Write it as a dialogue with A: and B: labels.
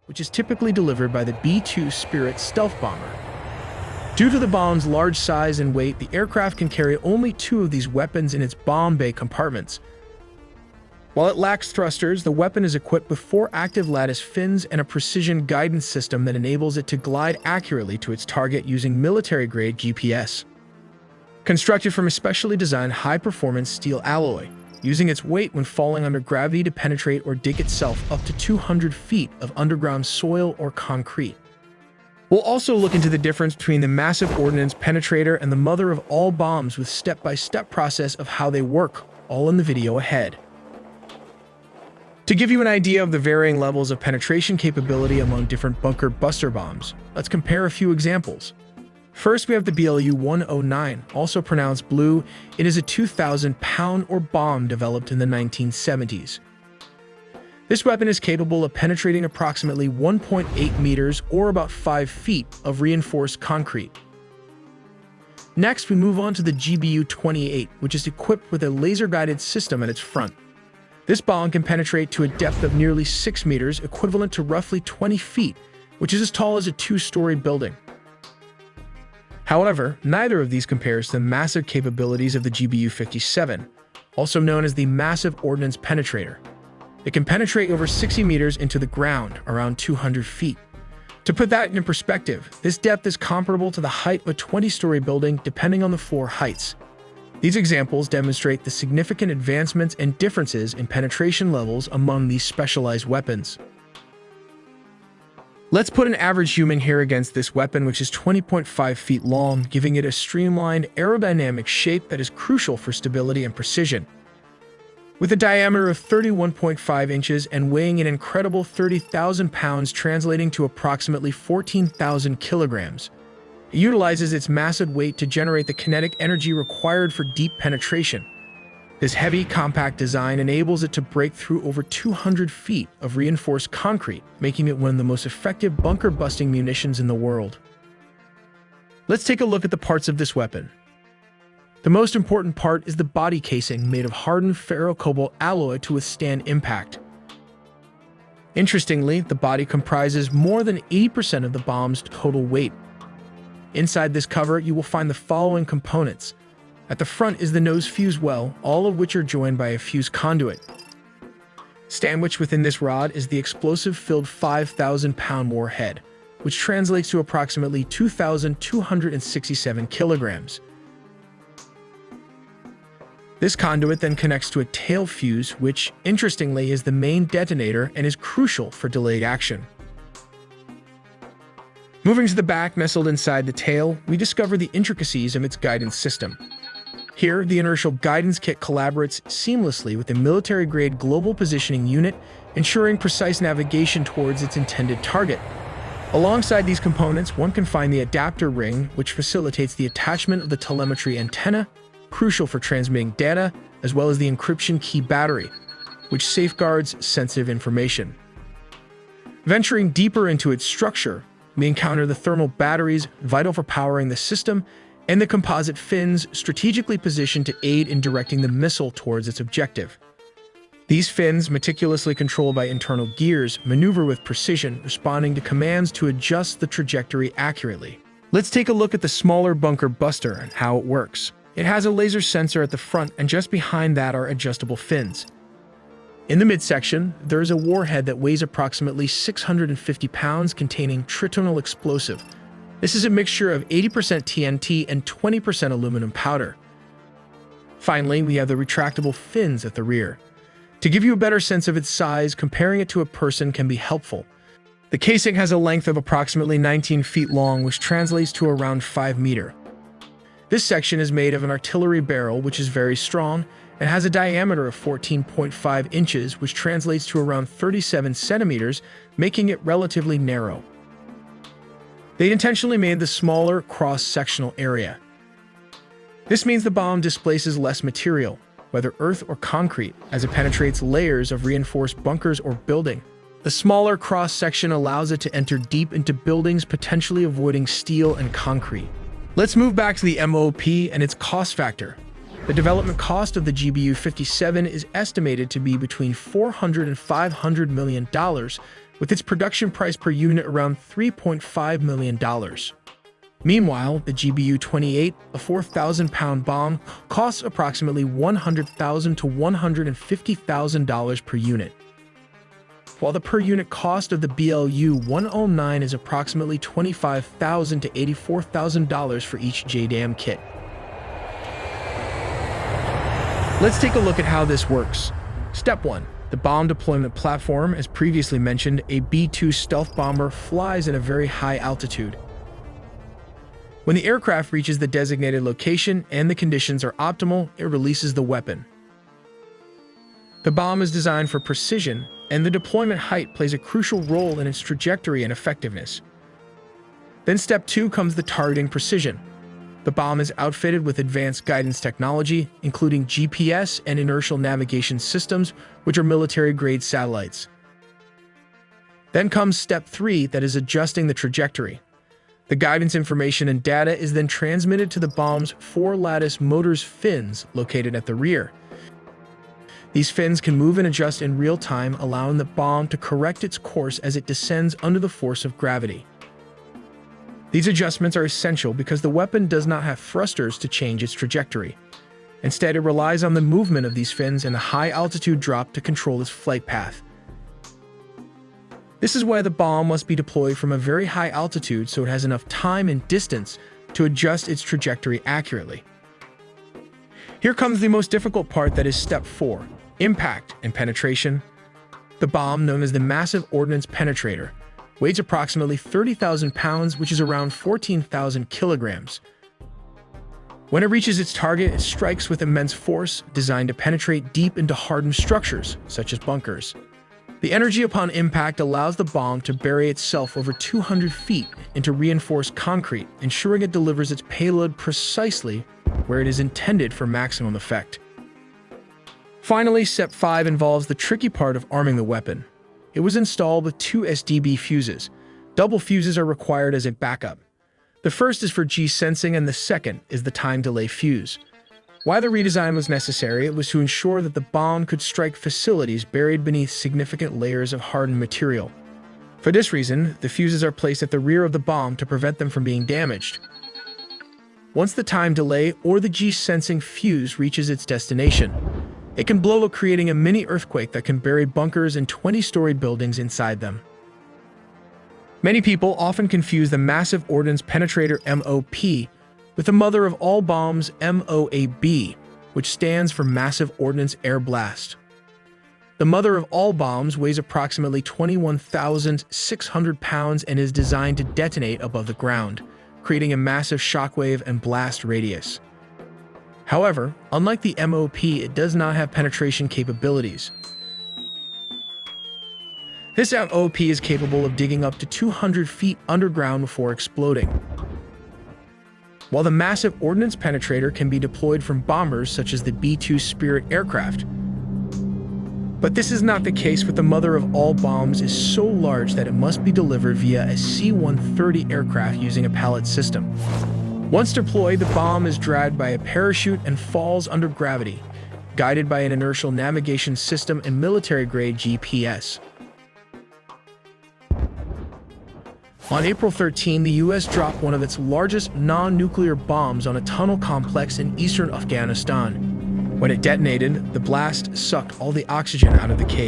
A: which is typically delivered by the B-2 Spirit stealth bomber. Due to the bomb's large size and weight, the aircraft can carry only 2 of these weapons in its bomb bay compartments. While it lacks thrusters, the weapon is equipped with 4 active lattice fins and a precision guidance system that enables it to glide accurately to its target using military-grade GPS. Constructed from a specially designed high-performance steel alloy, using its weight when falling under gravity to penetrate or dig itself up to 200 feet of underground soil or concrete. We'll also look into the difference between the massive ordnance penetrator and the mother of all bombs with step-by-step process of how they work, all in the video ahead. To give you an idea of the varying levels of penetration capability among different bunker buster bombs, let's compare a few examples. First, we have the BLU-109, also pronounced Blue. It is a 2,000-pound bomb developed in the 1970s. This weapon is capable of penetrating approximately 1.8 meters or about 5 feet of reinforced concrete. Next, we move on to the GBU-28, which is equipped with a laser-guided system at its front. This bomb can penetrate to a depth of nearly 6 meters, equivalent to roughly 20 feet, which is as tall as a 2-story building. However, neither of these compares to the massive capabilities of the GBU-57, also known as the Massive Ordnance Penetrator. It can penetrate over 60 meters into the ground, around 200 feet. To put that in perspective, this depth is comparable to the height of a 20-story building, depending on the floor heights. These examples demonstrate the significant advancements and differences in penetration levels among these specialized weapons. Let's put an average human here against this weapon, which is 20.5 feet long, giving it a streamlined aerodynamic shape that is crucial for stability and precision. With a diameter of 31.5 inches and weighing an incredible 30,000 pounds, translating to approximately 14,000 kilograms, it utilizes its massive weight to generate the kinetic energy required for deep penetration. This heavy, compact design enables it to break through over 200 feet of reinforced concrete, making it one of the most effective bunker-busting munitions in the world. Let's take a look at the parts of this weapon. The most important part is the body casing, made of hardened ferrocobalt alloy to withstand impact. Interestingly, the body comprises more than 80% of the bomb's total weight. Inside this cover, you will find the following components. At the front is the nose fuse well, all of which are joined by a fuse conduit. Sandwiched within this rod is the explosive-filled 5,000-pound warhead, which translates to approximately 2,267 kilograms. This conduit then connects to a tail fuse, which, interestingly, is the main detonator and is crucial for delayed action. Moving to the back, nestled inside the tail, we discover the intricacies of its guidance system. Here, the inertial guidance kit collaborates seamlessly with the military-grade global positioning unit, ensuring precise navigation towards its intended target. Alongside these components, one can find the adapter ring, which facilitates the attachment of the telemetry antenna, crucial for transmitting data, as well as the encryption key battery, which safeguards sensitive information. Venturing deeper into its structure, we encounter the thermal batteries, vital for powering the system, and the composite fins, strategically positioned to aid in directing the missile towards its objective. These fins, meticulously controlled by internal gears, maneuver with precision, responding to commands to adjust the trajectory accurately. Let's take a look at the smaller bunker buster and how it works. It has a laser sensor at the front, and just behind that are adjustable fins. In the midsection, there is a warhead that weighs approximately 650 pounds, containing tritonal explosive. This is a mixture of 80% TNT and 20% aluminum powder. Finally, we have the retractable fins at the rear. To give you a better sense of its size, comparing it to a person can be helpful. The casing has a length of approximately 19 feet long, which translates to around 5 meters. This section is made of an artillery barrel, which is very strong, and has a diameter of 14.5 inches, which translates to around 37 centimeters, making it relatively narrow. They intentionally made the smaller cross-sectional area. This means the bomb displaces less material, whether earth or concrete, as it penetrates layers of reinforced bunkers or building. The smaller cross-section allows it to enter deep into buildings, potentially avoiding steel and concrete. Let's move back to the MOP and its cost factor. The development cost of the GBU-57 is estimated to be between $400 and $500 million, with its production price per unit around $3.5 million. Meanwhile, the GBU-28, a 4,000-pound bomb, costs approximately $100,000 to $150,000 per unit, while the per-unit cost of the BLU-109 is approximately $25,000 to $84,000 for each JDAM kit. Let's take a look at how this works. Step 1. The bomb deployment platform. As previously mentioned, a B-2 stealth bomber flies at a very high altitude. When the aircraft reaches the designated location and the conditions are optimal, it releases the weapon. The bomb is designed for precision, and the deployment height plays a crucial role in its trajectory and effectiveness. Then Step 2 comes the targeting precision. The bomb is outfitted with advanced guidance technology, including GPS and inertial navigation systems, which are military-grade satellites. Then comes Step 3, that is adjusting the trajectory. The guidance information and data is then transmitted to the bomb's 4-lattice motors fins located at the rear. These fins can move and adjust in real time, allowing the bomb to correct its course as it descends under the force of gravity. These adjustments are essential because the weapon does not have thrusters to change its trajectory. Instead, it relies on the movement of these fins and a high-altitude drop to control its flight path. This is why the bomb must be deployed from a very high altitude so it has enough time and distance to adjust its trajectory accurately. Here comes the most difficult part, that is Step 4, impact and penetration. The bomb, known as the Massive Ordnance Penetrator, weighs approximately 30,000 pounds, which is around 14,000 kilograms. When it reaches its target, it strikes with immense force, designed to penetrate deep into hardened structures, such as bunkers. The energy upon impact allows the bomb to bury itself over 200 feet into reinforced concrete, ensuring it delivers its payload precisely where it is intended for maximum effect. Finally, Step 5 involves the tricky part of arming the weapon. It was installed with 2 SDB fuses. Double fuses are required as a backup. The first is for G-sensing and the second is the time delay fuse. Why the redesign was necessary, it was to ensure that the bomb could strike facilities buried beneath significant layers of hardened material. For this reason, the fuses are placed at the rear of the bomb to prevent them from being damaged. Once the time delay or the G-sensing fuse reaches its destination, it can blow up, creating a mini earthquake that can bury bunkers and 20-story buildings inside them. Many people often confuse the Massive Ordnance Penetrator MOP with the mother of all bombs, MOAB, which stands for Massive Ordnance Air Blast. The mother of all bombs weighs approximately 21,600 pounds and is designed to detonate above the ground, creating a massive shockwave and blast radius. However, unlike the MOP, it does not have penetration capabilities. This MOP is capable of digging up to 200 feet underground before exploding, while the Massive Ordnance Penetrator can be deployed from bombers such as the B-2 Spirit aircraft. But this is not the case with the mother of all bombs is so large that it must be delivered via a C-130 aircraft using a pallet system. Once deployed, the bomb is dragged by a parachute and falls under gravity, guided by an inertial navigation system and military-grade GPS. On April 13, the U.S. dropped one of its largest non-nuclear bombs on a tunnel complex in eastern Afghanistan. When it detonated, the blast sucked all the oxygen out of the cave.